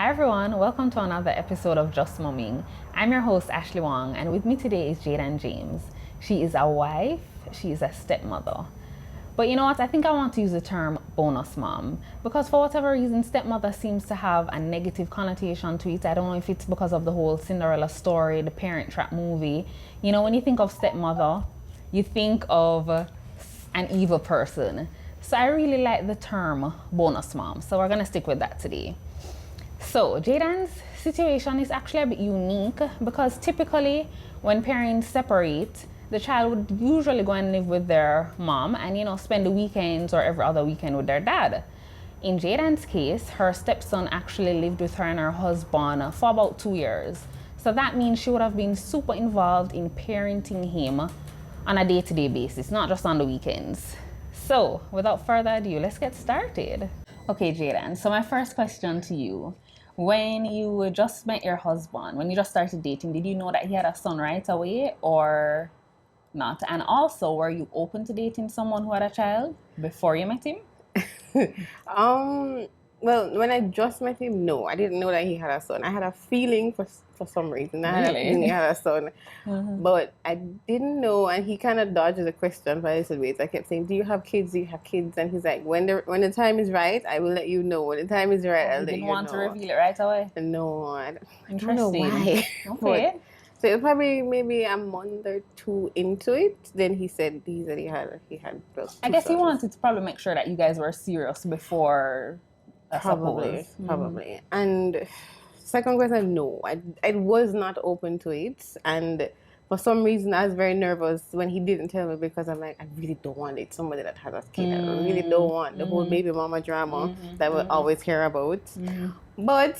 Hi everyone, welcome to another episode of Just Momming. I'm your host Ashley Wong, and with me today is Jade-Anne James. She is a wife, she is a stepmother. But you know what, I think I want to use the term bonus mom because for whatever reason stepmother seems to have a negative connotation to it. I don't know if it's because of the whole Cinderella story, the Parent Trap movie. You know, when you think of stepmother, you think of an evil person. So I really like the term bonus mom, so we're gonna stick with that today. So Jade-Anne's situation is actually a bit unique because typically when parents separate, the child would usually go and live with their mom and spend the weekends or every other weekend with their dad. In Jade-Anne's case, her stepson actually lived with her and her husband for about 2 years. So that means she would have been super involved in parenting him on a day-to-day basis, not just on the weekends. So without further ado, let's get started. Okay, Jade-Anne, so my first question to you. When you just met your husband, when you just started dating, did you know that he had a son right away or not? And also, were you open to dating someone who had a child before you met him? Well, when I just met him, no, I didn't know that he had a son. I had a feeling for some reason. I had a feeling he had a son, but I didn't know. And he kind of dodged the question by little ways. I kept saying, "Do you have kids? Do you have kids?" And he's like, "When the time is right, I will let you know. When the time is right, I'll let you know." Didn't want to reveal it right away? No, I don't know Interesting. why. Okay. So it was probably maybe a month or two into it. Then he said he had I guess he wanted to probably make sure that you guys were serious before. Probably. And second question, no, I was not open to it, and for some reason I was very nervous when he didn't tell me because I'm like, I really don't want it. Somebody that has a kid, I really don't want the whole baby mama drama that we always hear about. But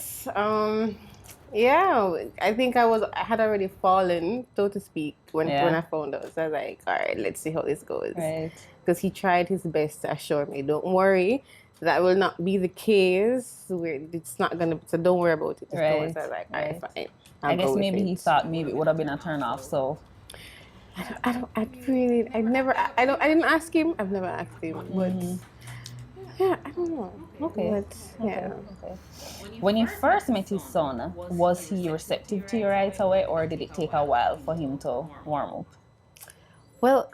yeah, I think I had already fallen, so to speak, when I found out. So I was like, all right, let's see how this goes. Right. Because he tried his best to assure me, don't worry, that will not be the case. It's not gonna. So don't worry about it. Just don't worry. So I was like, all right, fine. I guess maybe he thought maybe it would have been a turn off. So I didn't ask him. I've never asked him, but yeah, I don't know. Okay. But, yeah. Okay. When you first met his son, was he receptive to you right away, or did it take a while for him to warm up? Well,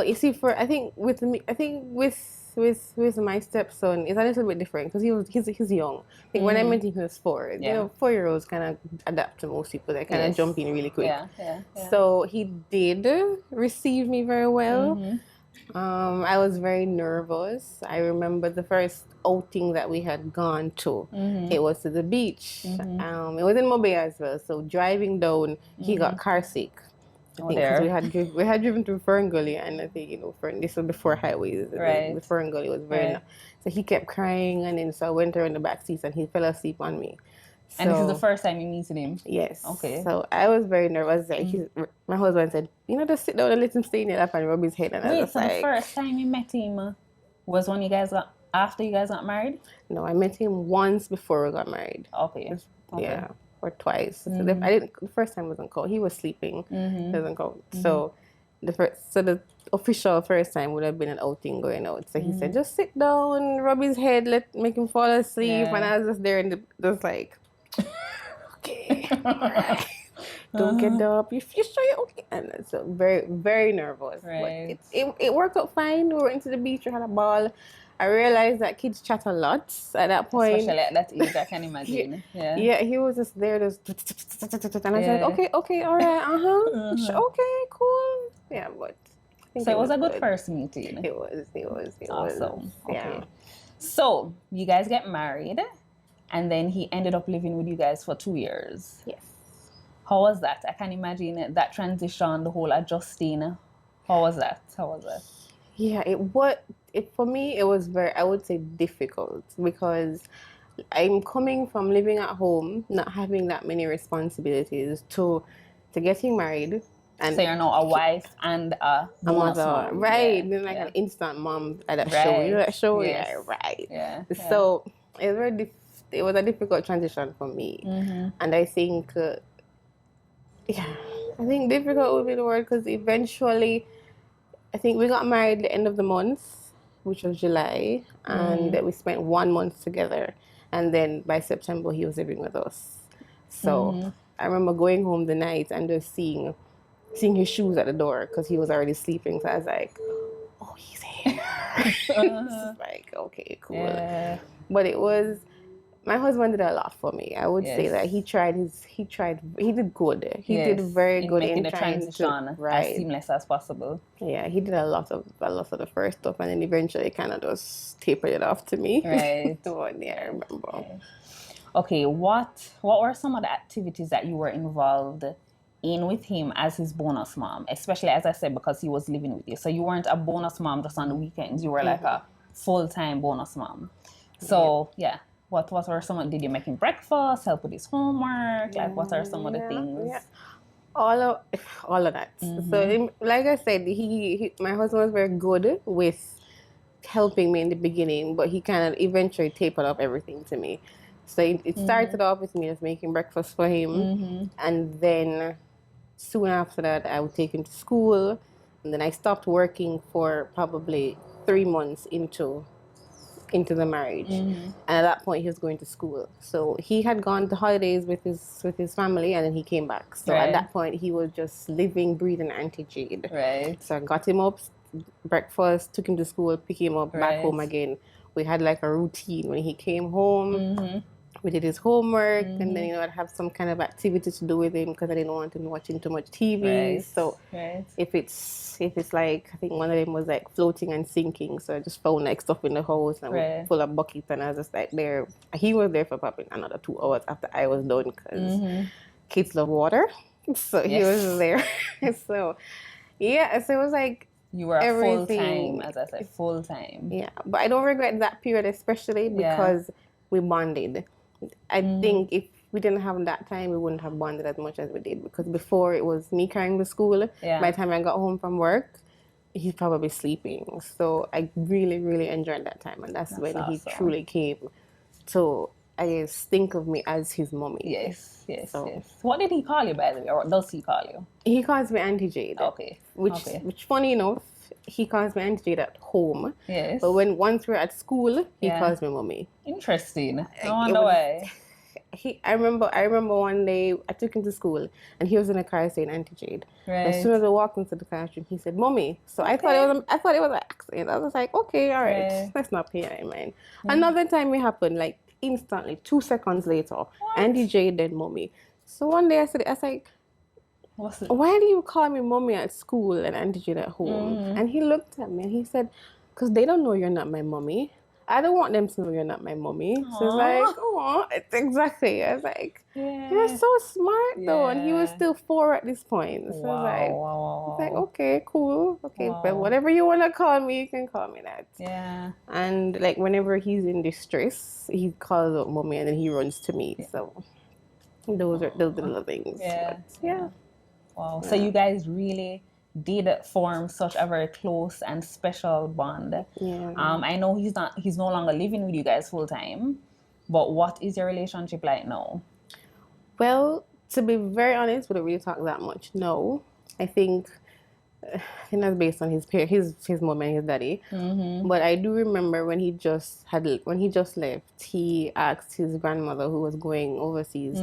you see, I think with my stepson, it's a little bit different because he's young. I think when I met him, he was 4. Yeah. 4-year-olds kind of adapt to most people. They kind of jump in really quick. Yeah. So he did receive me very well. I was very nervous. I remember the first outing that we had gone to. It was to the beach. It was in Mobile as well. So driving down, he got car sick. I think because we had driven through Fern Gully, and I think this was before highways. Right. The Fern Gully was very so he kept crying, and then so I went around the back seat, and he fell asleep on me. So, and this is the first time you meeting him? Yes. Okay. So I was very nervous. Like my husband said, just sit down and let him stay in your lap and rub his head. And I was so the first time you met him was when after you guys got married? No, I met him once before we got married. Okay. Yeah. Or twice. So the first time wasn't called. He was sleeping. Doesn't count. So the official first time would have been an outing going out. So he said, just sit down, rub his head, make him fall asleep. And I was just there and just like, okay, all right. Don't get up. You sure you're okay? And so very, very nervous. Right. But it worked out fine. We went to the beach, we had a ball. I realized that kids chat a lot at that point. Especially at that age, I can imagine. Yeah, he was just there, and I was like, okay, all right, okay, cool. Yeah, but so it was a good first meeting. It was awesome. Yeah. Okay. So you guys get married, and then he ended up living with you guys for 2 years. Yes. How was that? I can imagine that transition, the whole adjusting. How was that? Yeah, for me, it was very, I would say, difficult because I'm coming from living at home, not having that many responsibilities, to getting married. And so you're now a wife and a mother, mom. Right? Yeah, like an instant mom at that show. You know that show? Yes. Yeah, right. Yeah. So it was it was a difficult transition for me, and I think, I think difficult would be the word because eventually, I think we got married the end of the month, which was July, and we spent 1 month together. And then by September, he was living with us. So I remember going home the night and just seeing his shoes at the door because he was already sleeping. So I was like, oh, he's here. It's like, okay, cool. Yeah. But it was, my husband did a lot for me. I would say that he did good. He did very good making in the trying transition to, as seamless as possible. Yeah, he did a lot of the first stuff, and then eventually kind of just tapered it off to me. Right. So, yeah, I remember. Okay, what were some of the activities that you were involved in with him as his bonus mom? Especially, as I said, because he was living with you. So you weren't a bonus mom just on the weekends. You were like a full-time bonus mom. So, what were did you make him breakfast, help with his homework? Like, what are some of the things? Yeah. All of that. So, like I said, my husband was very good with helping me in the beginning, but he kind of eventually tapered up everything to me. So it started off with me just making breakfast for him, and then soon after that, I would take him to school, and then I stopped working for probably 3 months into the marriage, and at that point he was going to school. So he had gone to holidays with his family, and then he came back. So at that point he was just living, breathing Auntie Jade. Right. So I got him up, breakfast, took him to school, pick him up, back home again. We had like a routine when he came home. We did his homework, and then I'd have some kind of activity to do with him because I didn't want him watching too much TV. So if it's like, I think one of them was like floating and sinking, so I just found like stuff in the house and would pull a bucket, and I was just like there. He was there for probably another 2 hours after I was done because kids love water, so he was there. So so it was like. You were a full-time, as I said, full-time. Yeah, but I don't regret that period, especially because we bonded. I think if we didn't have that time, we wouldn't have bonded as much as we did. Because before, it was me carrying the school. By the time I got home from work, he's probably sleeping. So I really, really enjoyed that time. And that's when he truly came to, I guess, think of me as his mommy. Yes. What did he call you, by the way? Or what does he call you? He calls me Auntie Jade. Okay. Which funny enough, he calls me Auntie Jade at home. Yes. But once we're at school, he calls me mommy. Interesting. I wonder why. I remember one day I took him to school and he was in a car saying Auntie Jade. As soon as I walked into the classroom, he said mommy. So I thought it was an accident. I was like, okay, all right, let's not pay that in mind. Another time it happened, like instantly, 2 seconds later, Auntie Jade then mommy. So one day I was like, why do you call me mommy at school and Auntie Jade at home? And he looked at me and he said, because they don't know you're not my mommy. I don't want them to know you're not my mommy. So it's like, oh, it's exactly. I was like, you're so smart though. And he was still 4 at this point. So I was like, okay, cool. Okay, but whatever you want to call me, you can call me that. Yeah. And like whenever he's in distress, he calls out mommy and then he runs to me. So those are the little things. But, Wow. So you guys really did form such a very close and special bond. I know he's no longer living with you guys full time, but what is your relationship like now? Well, to be very honest, we don't really talk that much. No, I think that's based on his mom and his daddy. But I do remember when he just left, he asked his grandmother, who was going overseas,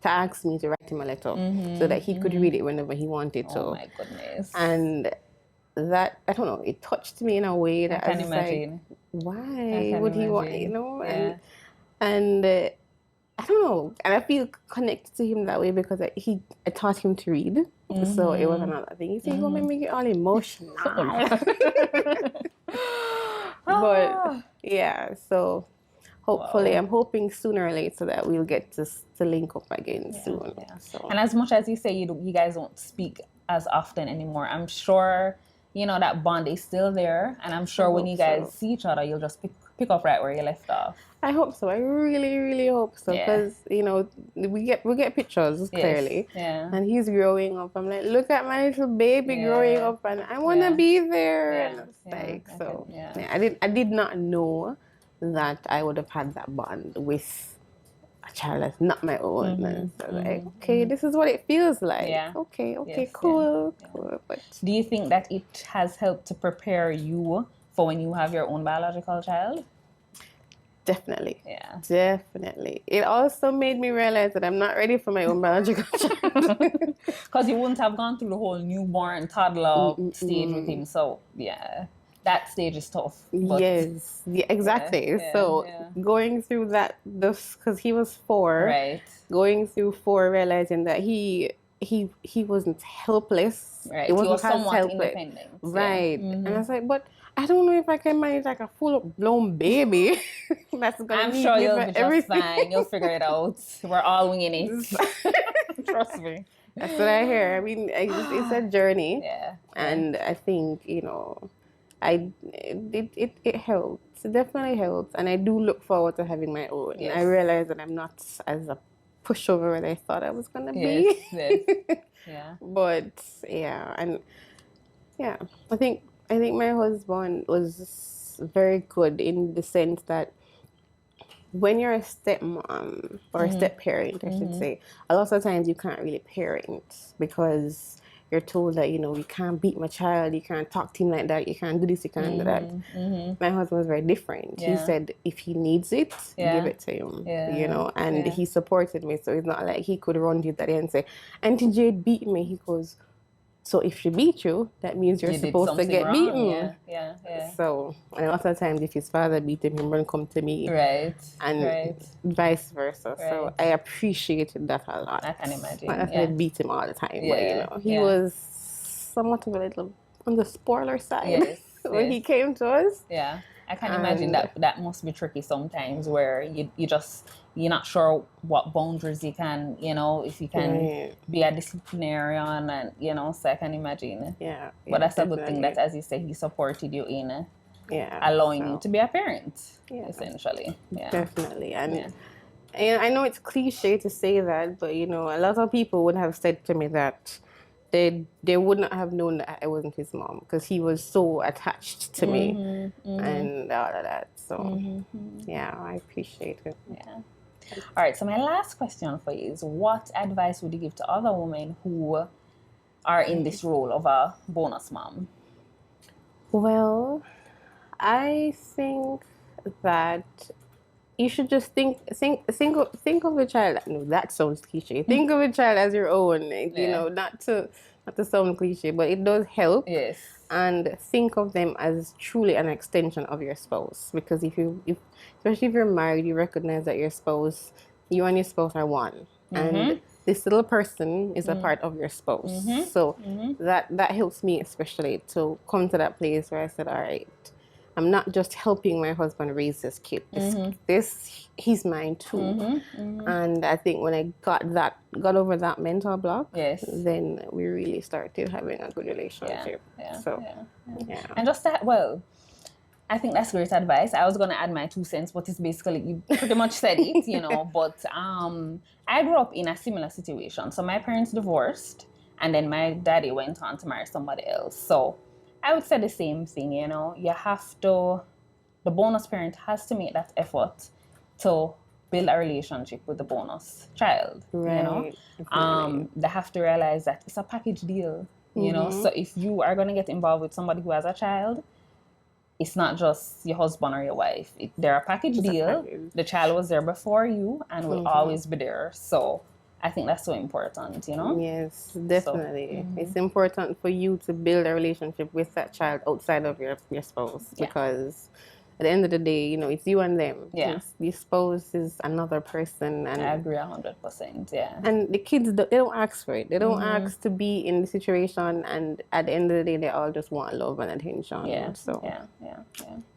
to ask me to write him a letter so that he could read it whenever he wanted to. Oh my goodness. And that, I don't know, it touched me in a way that I was imagine. Like, why would he want, and I don't know, and I feel connected to him that way because I taught him to read, so it was another thing. You see, go make me get all emotional. But yeah, so hopefully, I'm hoping sooner or later that we'll get to link up again soon. So. And as much as you say you guys don't speak as often anymore, I'm sure that bond is still there, and I'm sure when you guys see each other, you'll just pick up right where you left off. I hope so. I really, really hope so, because we get pictures clearly, and he's growing up. I'm like, look at my little baby growing up, and I want to be there. And it's like, I did not know that I would have had that bond with a child that's not my own. And so like, okay, this is what it feels like. Okay, cool. But do you think that it has helped to prepare you for when you have your own biological child? Definitely. Yeah. Definitely. It also made me realize that I'm not ready for my own biological child. Because you wouldn't have gone through the whole newborn toddler stage with him. So yeah, that stage is tough. But Yes, yeah, yeah, exactly. yeah, So yeah. going through that, this because he was 4, Right, going through 4, realizing that he wasn't helpless. It right. He wasn't was as somewhat helpless, independent. Yeah. right? And I was like, but I don't know if I can manage like a full blown baby that's gonna I'm need sure me you'll for be just everything. fine. You'll figure it out. We're all winging it. Trust me. That's what I hear. I mean, it's a journey, Yeah, yeah. and I think it helps. It definitely helps, and I do look forward to having my own. Yes. I realize that I'm not as a pushover as I thought I was gonna Yes, be. yes. Yeah. But yeah, and yeah, I think my husband was very good in the sense that when you're a stepmom or a step parent, I should say, a lot of times you can't really parent because you're told that you can't beat my child, you can't talk to him like that, you can't do this, you can't do that. My husband was very different. He Yeah. said if he needs it, Yeah. give it to him. Yeah. And Yeah. he supported me, so it's not like he could run to that and say, Auntie Jade beat me. He goes, so if she beat you, that means you're You did supposed to something get wrong. beaten. Yeah, yeah, yeah. So, and a lot of times, if his father beat him, he wouldn't come to me, Right, and right, vice versa. So right. I appreciated that a lot. I can imagine. Not that I Yeah, beat him all the time, yeah, but he yeah. was somewhat of a little on the spoiler side Yes, when yes. he came to us. Yeah, I can imagine And that must be tricky sometimes where you're not sure what boundaries you can, if you can right, be a disciplinarian and, so I can imagine. yeah, But that's a good thing definitely. that, as you say, he supported you in Yeah, allowing you so to be a parent, yeah, essentially. Yeah. definitely. Yeah. And I know it's cliche to say that, but a lot of people would have said to me that they would not have known that I wasn't his mom because he was so attached to me and all of that. So yeah, I appreciate it. Yeah. All right. So my last question for you is, what advice would you give to other women who are in this role of a bonus mom? Well, I think that you should just think of a child. No, that sounds cliche. Think of a child as your own. Yeah. Not to sound cliche, but it does help. Yes. And think of them as truly an extension of your spouse. Because especially if you're married, you recognize that you and your spouse are one, and this little person is a part of your spouse. So that helps me especially to come to that place where I said, all right, I'm not just helping my husband raise this kid. This he's mine too. And I think when I got over that mental block, Yes. then we really started having a good relationship. Yeah. So Yeah. And just that, well, I think that's great advice. I was gonna add my 2 cents, but it's basically you pretty much said it, But I grew up in a similar situation. So my parents divorced, and then my daddy went on to marry somebody else. So I would say the same thing, the bonus parent has to make that effort to build a relationship with the bonus child, right. They have to realize that it's a package deal, So if you are going to get involved with somebody who has a child, it's not just your husband or your wife. They're a package deal. The child was there before you and will always be there. So I think that's so important, Yes, definitely. It's important for you to build a relationship with that child outside of your spouse because at the end of the day, it's you and them. Yeah. Your spouse is another person. And I agree 100%, yeah. And the kids, they don't ask for it. They don't ask to be in the situation, and at the end of the day, they all just want love and attention. Yeah, so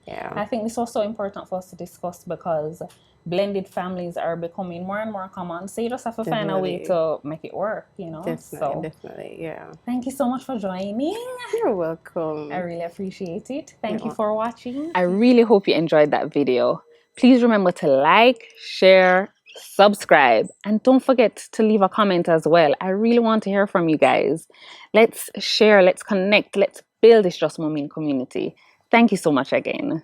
yeah. I think this was so important for us to discuss because blended families are becoming more and more common. So you just have to find a way to make it work, Definitely, yeah. Thank you so much for joining. You're welcome. I really appreciate it. Thank you for watching. I really hope you enjoyed that video. Please remember to like, share, subscribe, and don't forget to leave a comment as well. I really want to hear from you guys. Let's share, let's connect, let's build this Just Mommy community. Thank you so much again.